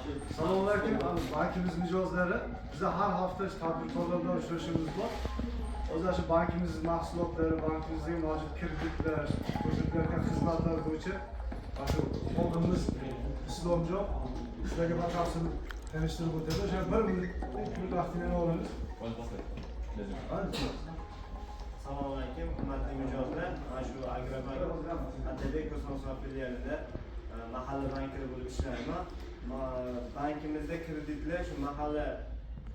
Assalomu alaykum. Bankimiz mijozlari, bize her hafta tadbirkorlarla uchrashuvimiz bor. O'zi shu bankimiz mahsulotlari, bankimizning mavjud kreditlar, ko'rsatilgan xizmatlar bo'yicha shu oldimiz Islomjon sizlarga batafsil tanishtirib o'tadi. O'sha 1 minut vaqtingizni olamiz. Assalomu alaykum, hurmatli mijozlar. Mana shu Agrobank Atabek Kosmosov filialida mahalla bankiri bo'lib ishlayman. Bankimizda kreditlar shu mahalla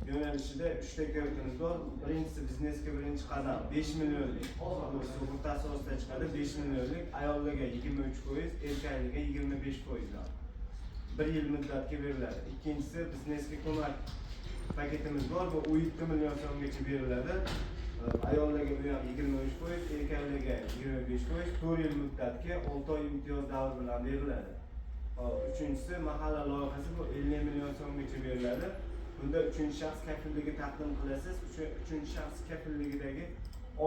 yo'nalishida 3 ta kreditimiz bor. Birinchisi biznesga birinchi qadam 5 millionlik. Sug'urta asosida chiqadi 5 millionlik. Ayollarga 23%, erkaklarga 25%. 1 yil muddatga beriladi. Ikkinchisi biznesga ko'mak paketimiz bor. Bu 17 million so'mgacha beriladi. Ayollarga bu ham 23%, erkaklarga 25%, 4 yil muddatga 6 oy imtiyoz davri bilan beriladi. Uchinchisi mahalla loyihasi bu 50 million so'mgacha beriladi. Bunda uchinchi shaxs kafilligi taqdim qilasiz. Uchinchi shaxs kafilligidagi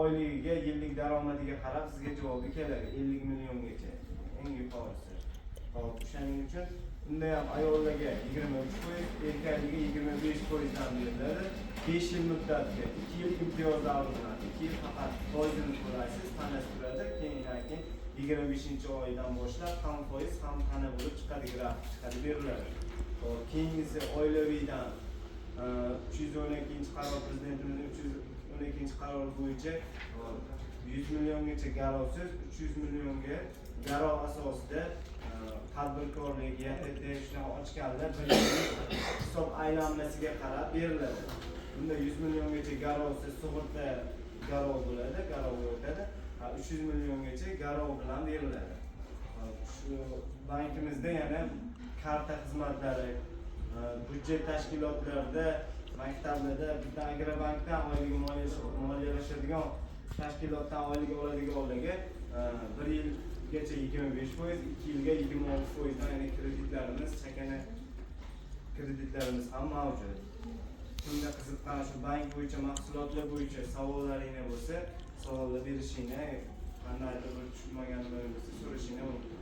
oyligiga, yillik daromadiga qarab sizga javobi keladi 50 milliongacha. Eng yuqorisi. O'shaning uchun bunda ham ayollarga 23%, erkaklarga 25% dan beriladi. 5 yil muddatga 2 yil imtiyoz davri bilan 2 yil faqat foizini to'laysiz, tanasi turadi. Keyin 25-oydan boshlab ham foiz, ham tana bo'lib chiqadi, grafik chiqadi beriladi. Keyingisi oilaviydan 312-qaror prezidentimizning 312-qarori bo'yicha 100 milliongacha garovsiz, 300 millionga garov asosida tadbirkorlik, YTT shunaqa ochganlar bir hisob aylanmasiga qarab beriladi. Bunda 100 milliongacha garovsiz sug'urta garov bo'ladi, garov o'tadi. 300 milliongacha garov bilan beriladi. Shu bankimizda yana karta xizmatlari, budjet tashkilotlarida, maktablarda bitta Agrobankdan oylik moliyalashadigan tashkilotdan oylik oladiganlarga 1 yilgacha 25%, 2 yilga 26% dan yana kreditlarimiz, chakana kreditlarimiz ham mavjud. Shunda qiziqqan shu bank bo'yicha mahsulotlar bo'yicha savollaringiz bo'lsa, savollar berishingni, qandaydir bir tushunmaganlaringiz bo'lsa so'rashingni mumkin.